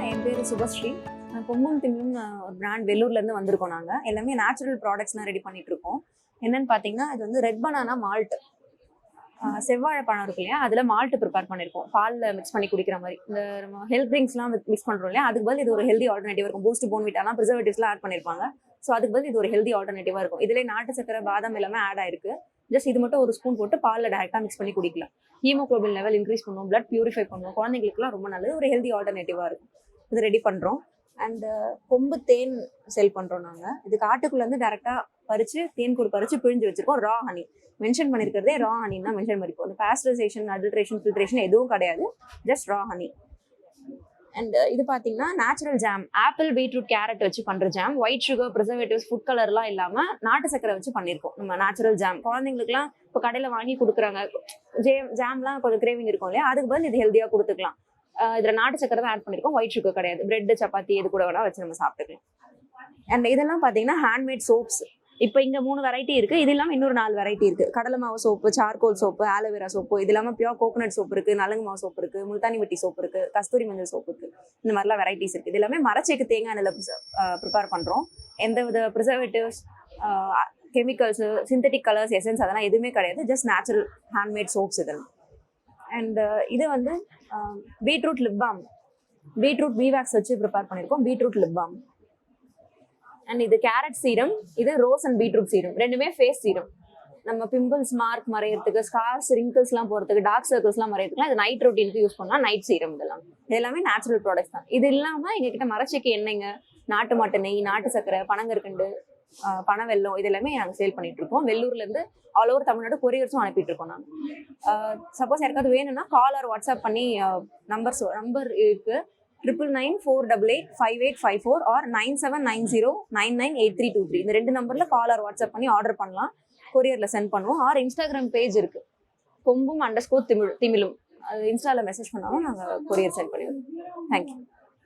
என் பேர் சுபஸ்ரீ. பொங்கும் திம்லும் ஒரு பிராண்ட் வெள்ளூர்லேருந்து வந்திருக்கோம். நாங்கள் எல்லாமே நேச்சுரல் ப்ராடக்ட்ஸ்லாம் ரெடி பண்ணிட்டு இருக்கோம். என்னன்னு பார்த்தீங்கன்னா, இது வந்து ரெட் பனானா மால்ட், செவ்வாழை பழம் இருக்கு இல்லையா, அதில் மால்ட் ப்ரிப்பேர் பண்ணியிருக்கோம். பாலில் மிக்ஸ் பண்ணி குடிக்கிற மாதிரி. இந்த நம்ம ஹெல்த் ட்ரிங்க்ஸ்லாம் மிக்ஸ் பண்ணுறோம் இல்லையா, அதுக்கு பதில் இது ஒரு ஹெல்தி ஆல்டர்னேட்டிவ் இருக்கும். பூஸ்ட், போன்விட்டாலாம் ப்ரிசர்வேட்டிவ்ஸ்லாம் ஆட் பண்ணியிருப்பாங்க. ஸோ அதுக்கு பதில் இது ஒரு ஹெல்தி ஆல்டர்னேட்டிவாக இருக்கும். இதிலே நாட்டு சக்கரை, பாதாம் எல்லாமே ஆட் ஆயிருக்கு. ஜஸ்ட் இது மட்டும் ஒரு ஸ்பூன் போட்டு பாலில் டேரெக்டாக மிக்ஸ் பண்ணி குடிக்கலாம். ஹீமோகுளோபின் லெவல் இன்க்ரீஸ் பண்ணும், பிளட் பியூரிஃபை பண்ணும், குழந்தைங்களுக்குலாம் ரொம்ப நல்லது. ஒரு ஹெல்தி ஆல்டர்னேட்டிவாக இருக்கும். இது ரெடி பண்ணுறோம். அண்ட் கொம்பு தேன் செல் பண்ணுறோம். நாங்கள் இது காட்டுக்குள்ளேருந்து டேரெக்டாக பறித்து தேன்கூர் பறித்து பிழிஞ்சு வச்சிருக்கோம். ரா ஹனி மென்ஷன் பண்ணியிருக்கிறதே ரா ஹனின்னு தான் மென்ஷன் பண்ணியிருக்கோம். அந்த பாஸ்டரைசேஷன், அடல்ட்ரேஷன், ஃபில்ட்ரேஷன் எதுவும் கிடையாது. Just raw honey. அண்ட் இது பார்த்தீங்கன்னா natural jam, apple, beetroot, carrot வச்சு பண்ணுற jam. White sugar, preservatives, food கலர்லாம் இல்லாமல் நாட்டு சக்கரை வச்சு பண்ணியிருக்கோம். நம்ம நேச்சுரல் ஜாம் குழந்தைங்களுக்குலாம் இப்போ கடையில் வாங்கி கொடுக்குறாங்க. ஜாம்லாம் கொஞ்சம் கிரேவிங் இருக்கும் இல்லையா, அதுக்கு பதில் இது ஹெல்த்தியாக கொடுத்துக்கலாம். இதில் நாட்டு சக்கரை தான் ஆட் பண்ணியிருக்கோம், ஒயிட் சுகர் கிடையாது. பிரெட், சப்பாத்தி எது கூட வேணால் வச்சு நம்ம சாப்பிட்டுக்கலாம். அண்ட் இதெல்லாம் பார்த்தீங்கன்னா ஹேண்ட்மேட் சோப்ஸ். இப்போ இங்கே 3 வெரைட்டி இருக்குது. இது இல்லாமல் இன்னொரு 4 வெரைட்டி இருக்குது. கடலை மாவு soap, charcoal soap, aloe vera soap, இது இல்லாமல் பியோர் கோகோனட் சோப்பு இருக்குது, நலங்கு மாவு சோப்பு இருக்குது, முல்தானி மிட்டி சோப்பு இருக்குது, கஸ்தூரி மஞ்சள் சோப்பு இருக்குது. இந்த மாதிரிலாம் வெரைட்டிஸ் இருக்குது. இது எல்லாமே மரச்சேக்கு தேங்காய் எண்ணெயில் ப்ரிப்பேர் பண்ணுறோம். எந்த வித preservatives, chemicals, synthetic colours, essence அதெல்லாம் எதுவுமே கிடையாது. ஜஸ்ட் நேச்சுரல் ஹேண்ட்மேட் சோப்ஸ் இதெல்லாம். அண்ட் இது வந்து பீட்ரூட் லிப் பாம், பீட்ரூட் வீவாக்ஸ் வச்சு ப்ரிப்பேர் பண்ணியிருக்கோம். Beetroot lip balm. அண்ட் இது கேரட் சீரம், இது ரோஸ் அண்ட் பீட்ரூட் சீரம். ரெண்டுமே ஃபேஸ் சீரம். நம்ம பிம்பிள்ஸ், மார்க் மறையிறதுக்கு, ஸ்கார்ஸ், ரிங்கிள்ஸ்லாம் போகிறதுக்கு, டார்க் சர்க்கிள்ஸ்லாம் மறையிறதுக்குலாம் இது நைட் ரொட்டீனுக்கு யூஸ் பண்ணலாம். Night serum. இது எல்லாமே நேச்சுரல் ப்ராடக்ட்ஸ் தான். இது இல்லாமல் எங்ககிட்ட மரச்செக்கு எண்ணெய்ங்க, நாட்டு மாட்டு நெய், நாட்டு சக்கரை, பனங்கற்கண்டு, பனவெல்லம், இது எல்லாமே நாங்கள் சேல் பண்ணிட்டு இருக்கோம். வெள்ளூர்லேருந்து ஆல் ஓவர் தமிழ்நாடு கொரியர்ஸும் அனுப்பிட்டு இருக்கோம். நாங்கள் சப்போஸ் யாருக்காவது வேணும்னா கால் ஆர் வாட்ஸ்அப் பண்ணி நம்பர் இருக்கு 9994885854 ஆர் 9790998323. இந்த 2 நம்பர்ல கால் ஆர் வாட்ஸ்அப் பண்ணி ஆர்டர் பண்ணலாம். கொரியர்ல சென்ட் பண்ணுவோம். ஆர் இன்ஸ்டாகிராம் பேஜ் இருக்கு, கொம்பும்_திமிலும். அது இன்ஸ்டால மெசேஜ் பண்ணாலும் நாங்கள் கொரியர் சென்ட் பண்ணிடுவோம். தேங்க்யூ.